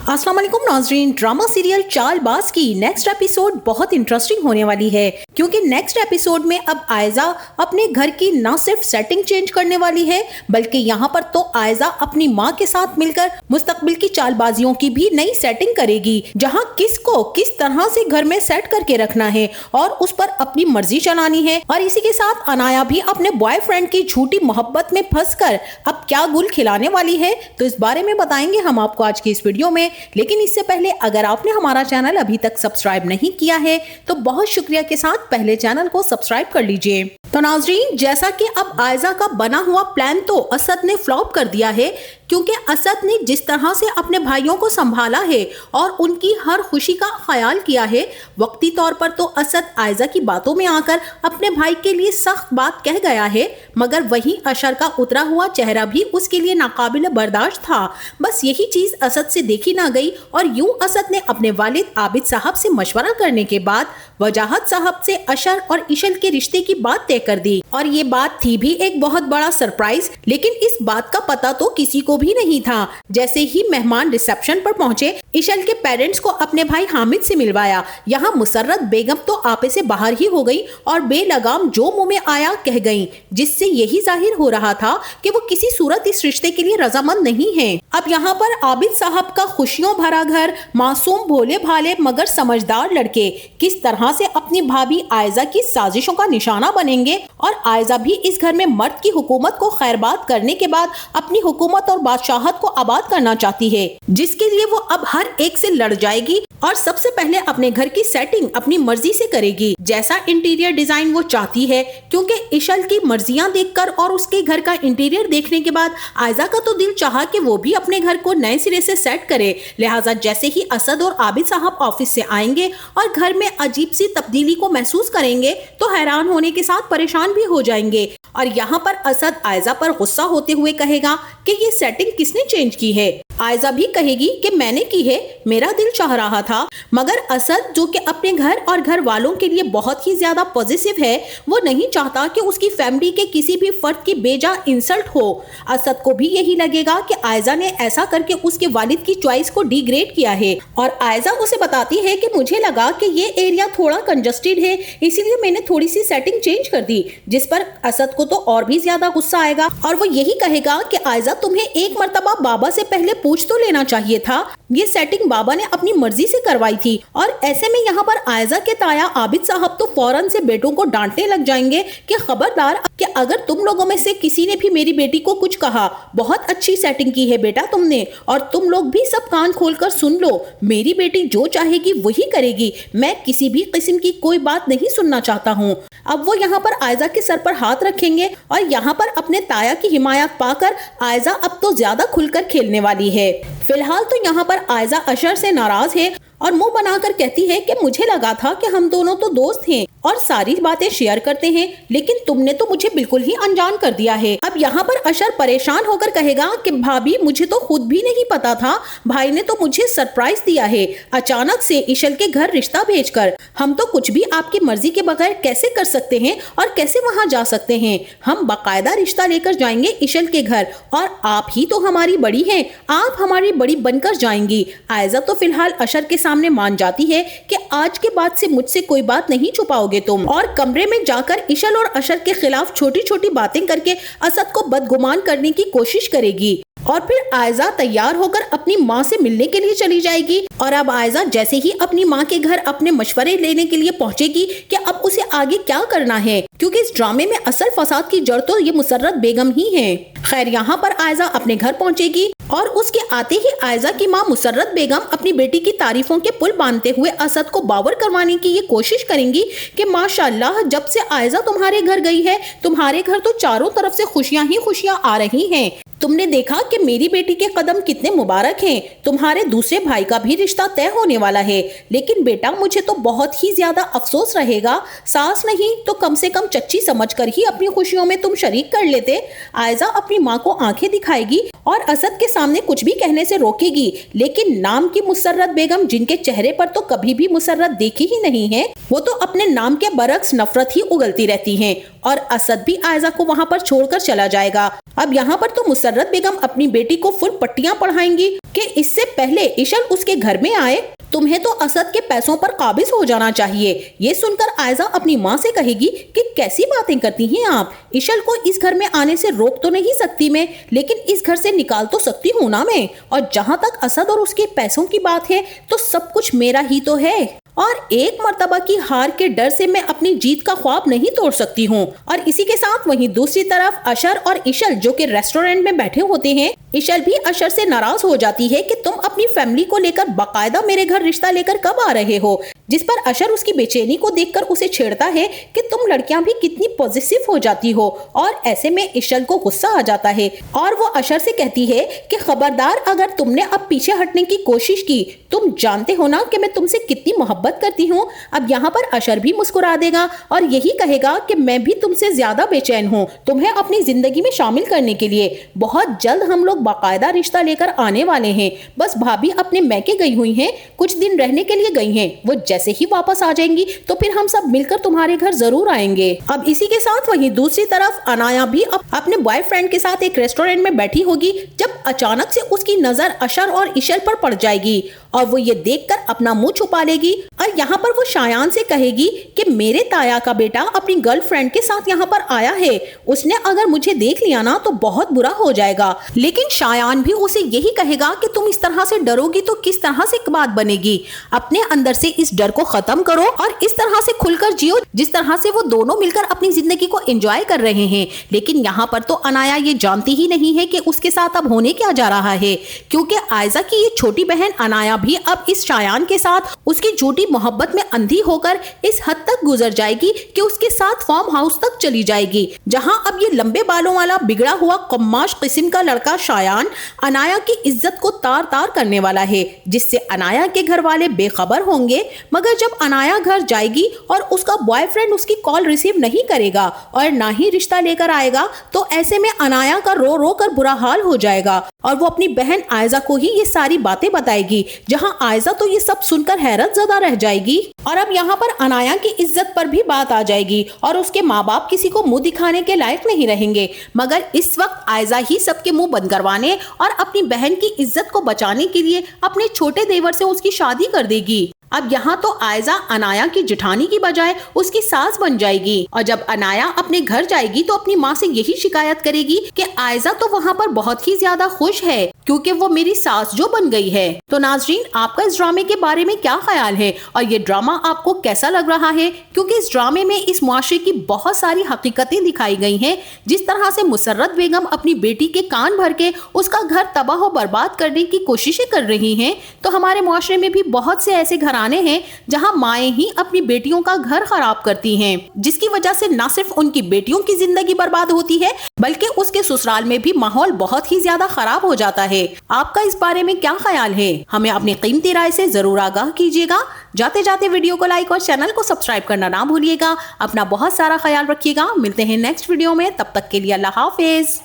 अस्सलाम वालेकुम नाज़रीन, ड्रामा सीरियल चालबाज की नेक्स्ट एपिसोड बहुत इंटरेस्टिंग होने वाली है क्योंकि नेक्स्ट एपिसोड में अब आयजा अपने घर की न सिर्फ सेटिंग चेंज करने वाली है बल्कि यहाँ पर तो आयजा अपनी माँ के साथ मिलकर मुस्तकबिल की चालबाजियों की भी नई सेटिंग करेगी, जहाँ किसको किस तरह से घर में सेट करके रखना है और उस पर अपनी मर्जी चलानी है। और इसी के साथ अनाया भी अपने बॉयफ्रेंड की झूठी मोहब्बत में फंसकर अब क्या गुल खिलाने वाली है, तो इस बारे में बताएंगे हम आपको आज की इस वीडियो में। लेकिन इससे पहले अगर आपने हमारा चैनल अभी तक सब्सक्राइब नहीं किया है तो बहुत शुक्रिया के साथ पहले चैनल को सब्सक्राइब कर लीजिए। तो नाज़रीन, जैसा कि अब आयजा का बना हुआ प्लान तो असद ने फ्लॉप कर दिया है क्योंकि असद ने जिस तरह से अपने भाइयों को संभाला है और उनकी हर खुशी का ख्याल किया है, वक्ती तौर पर तो असद आयजा की बातों में आकर अपने भाई के लिए सख्त बात कह गया है, मगर वहीं अशर का उतरा हुआ चेहरा भी उसके लिए नाकाबिल बर्दाश्त था। बस यही चीज असद से देखी ना गई और यूं असद ने अपने वालिद आबिद साहब से मशवरा करने के बाद वजाहत साहब से अशर और इशल के रिश्ते की बात तय कर दी। और ये बात थी भी एक बहुत बड़ा सरप्राइज, लेकिन इस बात का पता तो किसी को भी नहीं था। जैसे ही मेहमान रिसेप्शन पर पहुंचे, इशल के पेरेंट्स को अपने भाई हामिद से मिलवाया। यहाँ मुसर्रत बेगम तो आपे से बाहर ही हो गई और बेलगाम जो मुंह में आया कह गई, जिससे यही जाहिर हो रहा था कि वो किसी सूरत इस रिश्ते के लिए रजामंद नहीं है। अब यहाँ पर आबिद साहब का खुशियों भरा घर, मासूम भोले भाले मगर समझदार लड़के किस तरह से अपनी भाभी आयजा की साजिशों का निशाना बनेंगे और आयजा भी इस घर में मर्द की हुकूमत को खैरबाद करने के बाद अपनी हुकूमत और बादशाहत को आबाद करना चाहती है, जिसके लिए वो अब हर एक से लड़ जाएगी और सबसे पहले अपने घर की सेटिंग अपनी मर्जी से करेगी, जैसा इंटीरियर डिजाइन वो चाहती है। क्योंकि इशल की मर्जियां देखकर और उसके घर का इंटीरियर देखने के बाद आयजा का तो दिल चाहा कि वो भी अपने घर को नए सिरे से सेट करे। लिहाजा जैसे ही असद और आबिद साहब ऑफिस से आएंगे और घर में अजीब सी तब्दीली को महसूस करेंगे तो हैरान होने के साथ परेशान भी हो जाएंगे। और यहाँ पर असद आयजा पर गुस्सा होते हुए कहेगा कि ये सेटिंग किसने चेंज की है। आयजा भी कहेगी कि मैंने की है, मेरा दिल चाह रहा था। मगर असद जो कि अपने घर और घर वालों के लिए बहुत ही ज्यादा पॉजिटिव है, वो नहीं चाहता कि उसकी फैमिली के किसी भी फर्द की बेजा इंसल्ट हो। असद को भी यही लगेगा कि आयजा ने ऐसा करके उसके वालिद की चॉइस को डिग्रेड किया है। और आयजा उसे बताती है कि मुझे लगा कि ये एरिया थोड़ा कंजस्टेड है, इसीलिए मैंने थोड़ी सी सेटिंग चेंज कर दी, जिस पर असद को तो और भी ज्यादा गुस्सा आएगा और वो यही कहेगा कि आयजा तुम्हें एक मर्तबा बाबा से पहले पूछ तो लेना चाहिए था, ये सेटिंग बाबा ने अपनी मर्जी से करवाई थी। और ऐसे में यहाँ पर आयजा के ताया आबिद साहब तो फौरन से बेटों को डांटने लग जाएंगे कि खबरदार कि अगर तुम लोगों में से किसी ने भी मेरी बेटी को कुछ कहा, बहुत अच्छी सेटिंग की है बेटा तुमने, और तुम लोग भी सब कान खोलकर सुन लो, मेरी बेटी जो चाहेगी वही करेगी, मैं किसी भी किस्म की कोई बात नहीं सुनना चाहता हूँ। अब वो यहाँ पर आयजा के सर पर हाथ रखेंगे और यहाँ पर अपने ताया की हिमायत पाकर आयजा अब तो ज्यादा खुलकर खेलने वाली है। फिलहाल तो यहाँ पर आयजा अशर से नाराज है और मुंह बनाकर कहती है कि मुझे लगा था कि हम दोनों तो दोस्त हैं और सारी बातें शेयर करते हैं, लेकिन तुमने तो मुझे बिल्कुल ही अनजान कर दिया है। अब यहाँ पर अशर परेशान होकर कहेगा कि भाभी मुझे तो खुद भी नहीं पता था, भाई ने तो मुझे सरप्राइज दिया है अचानक से इशल के घर रिश्ता भेजकर। हम तो कुछ भी आपकी मर्जी के बगैर कैसे कर सकते हैं और कैसे वहाँ जा सकते हैं, हम बाकायदा रिश्ता लेकर जाएंगे इशल के घर और आप ही तो हमारी बड़ी हैं, आप हमारी बड़ी बनकर जाएंगी। आयजा तो फिलहाल अशर के सामने मान जाती है कि आज के बाद से मुझसे कोई बात नहीं छुपाओगे तुम, और कमरे में जाकर इशल और अशर के खिलाफ छोटी छोटी बातें करके असद को बदगुमान करने की कोशिश करेगी। और फिर आयजा तैयार होकर अपनी माँ से मिलने के लिए चली जाएगी। और अब आयजा जैसे ही अपनी माँ के घर अपने मशवरे लेने के लिए पहुंचेगी कि अब उसे आगे क्या करना है, क्योंकि इस ड्रामे में असल फसाद की जड़ तो ये मुसर्रत बेगम ही है। खैर यहाँ पर आयजा अपने घर पहुंचेगी और उसके आते ही आयजा की माँ मुसर्रत बेगम अपनी बेटी की तारीफों के पुल बांधते हुए असद को बावर करवाने की ये कोशिश करेंगी कि माशाल्लाह जब से आयजा तुम्हारे घर गई है, तुम्हारे घर तो चारों तरफ से खुशियां ही खुशियां आ रही हैं। तुमने देखा कि मेरी बेटी के कदम कितने मुबारक हैं, तुम्हारे दूसरे भाई का भी रिश्ता तय होने वाला है। लेकिन बेटा मुझे तो बहुत ही ज्यादा अफसोस रहेगा, सास नहीं तो कम से कम चच्ची समझकर ही अपनी खुशियों में तुम शरीक कर लेते। आयजा अपनी माँ को आंखें दिखाएगी और असद के सामने कुछ भी कहने से रोकेगी, लेकिन नाम की मुसर्रत बेगम जिनके चेहरे पर तो कभी भी मुसर्रत देखी ही नहीं है, वो तो अपने नाम के बरक्स नफरत ही उगलती रहती हैं। और असद भी आयजा को वहाँ पर छोड़कर चला जाएगा। अब यहाँ पर तो मुसर्रत बेगम अपनी बेटी को फुल पट्टियां पढ़ाएंगी कि इससे पहले इशल उसके घर में आए तुम्हें तो असद के पैसों पर काबिज हो जाना चाहिए। ये सुनकर आयजा अपनी माँ से कहेगी कि कैसी बातें करती हैं आप, इशल को इस घर में आने से रोक तो नहीं सकती मैं, लेकिन इस घर से निकाल तो सकती हूँ ना मैं। और जहाँ तक असद और उसके पैसों की बात है तो सब कुछ मेरा ही तो है और एक मर्तबा की हार के डर से मैं अपनी जीत का ख्वाब नहीं तोड़ सकती हूँ। और इसी के साथ वहीं दूसरी तरफ अशर और इशल जो कि रेस्टोरेंट में बैठे होते हैं, इशल भी अशर से नाराज हो जाती है कि तुम अपनी फैमिली को लेकर बाकायदा मेरे घर रिश्ता लेकर कब आ रहे हो, जिस पर अशर उसकी बेचैनी को देखकर उसे छेड़ता है कि तुम लड़कियां भी कितनी पॉजिटिव हो जाती हो। और ऐसे में इशल को गुस्सा आ जाता है और वो अशर से कहती है कि खबरदार अगर तुमने अब पीछे हटने की कोशिश की, तुम जानते हो ना कि मैं तुमसे कितनी मोहब्बत करती हूँ। अब यहाँ पर अशर भी मुस्कुरा देगा और यही कहेगा कि मैं भी तुमसे ज्यादा बेचैन हूँ तुम्हें अपनी जिंदगी में शामिल करने के लिए। बहुत जल्द हम लोग बाकायदा रिश्ता लेकर आने वाले हैं। बस भाभी अपने मैके गई हुई हैं, कुछ दिन रहने के लिए गई हैं, वो जैसे ही वापस आ जाएंगी तो फिर हम सब मिलकर तुम्हारे घर जरूर आएंगे। अब इसी के साथ वहीं दूसरी तरफ अनाया भी अपने बॉयफ्रेंड के साथ एक रेस्टोरेंट में बैठी होगी जब अचानक से उसकी नजर अशर और इशल पर पड़ जाएगी और वो ये देखकर अपना मुंह छुपा लेगी और यहाँ पर वो शायान से कहेगी कि मेरे ताया का बेटा अपनी गर्लफ्रेंड के साथ यहाँ पर आया है, उसने अगर मुझे देख लिया ना तो बहुत बुरा हो जाएगा। लेकिन शायान भी उसे यही कहेगा कि तुम इस तरह से डरोगी तो किस तरह से बात बनेगी, अपने अंदर से इस डर को खत्म करो और इस तरह से खुलकर जियो जिस तरह से वो दोनों मिलकर अपनी जिंदगी को एंजॉय कर रहे हैं। लेकिन यहाँ पर तो अनाया ये जानती ही नहीं है कि उसके साथ अब होने क्या जा रहा है, क्योंकि आयजा की ये छोटी बहन अनाया भी अब इस शायान के साथ उसकी झूठी मोहब्बत में अंधी होकर इस हद तक गुजर जाएगी कि उसके साथ फार्म हाउस तक चली जाएगी, जहां अब ये लंबे बालों वाला बिगड़ा हुआ कम्माश किस्म का लड़का शायान अनाया की इज्जत को तार तार करने वाला है, जिससे अनाया के घर वाले बेखबर होंगे। मगर जब अनाया घर जाएगी और उसका बॉयफ्रेंड उसकी कॉल रिसीव नहीं करेगा और ना ही रिश्ता लेकर आएगा तो ऐसे में अनाया का रो रो कर बुरा हाल हो जाएगा और वो अपनी बहन आयजा को ही ये सारी बातें बताएगी, जहां आयजा तो ये सब सुनकर हैरत ज़दा रह जाएगी। और अब यहाँ पर अनाया की इज्जत पर भी बात आ जाएगी और उसके माँ बाप किसी को मुंह दिखाने के लायक नहीं रहेंगे। मगर इस वक्त आयजा ही सबके मुंह बंद करवाने और अपनी बहन की इज्जत को बचाने के लिए अपने छोटे देवर से उसकी शादी कर देगी। अब यहाँ तो आयजा अनाया की जेठानी की बजाय उसकी सास बन जाएगी और जब अनाया अपने घर जाएगी तो अपनी माँ से यही शिकायत करेगी कि आयजा तो वहाँ पर बहुत ही ज्यादा खुश है क्योंकि वो मेरी सास जो बन गई है। तो नाजरीन, आपका इस ड्रामे के बारे में क्या ख्याल है और ये ड्रामा आपको कैसा लग रहा है, क्योंकि इस ड्रामे में इस मुआशरे की बहुत सारी हकीकतें दिखाई गई हैं। जिस तरह से मुसर्रत बेगम अपनी बेटी के कान भर के उसका घर तबाह और बर्बाद करने की कोशिशें कर रही हैं, तो हमारे मुआशरे में भी बहुत से ऐसे घराने हैं जहां माएं ही अपनी बेटियों का घर खराब करती हैं, जिसकी वजह से न सिर्फ उनकी बेटियों की जिंदगी बर्बाद होती है बल्कि उसके ससुराल में भी माहौल बहुत ही ज्यादा खराब हो जाता है। आपका इस बारे में क्या ख्याल है, हमें अपनी कीमती राय से जरूर आगाह कीजिएगा। जाते जाते वीडियो को लाइक और चैनल को सब्सक्राइब करना ना भूलिएगा। अपना बहुत सारा ख्याल रखिएगा। मिलते हैं नेक्स्ट वीडियो में, तब तक के लिए अल्लाह हाफिज।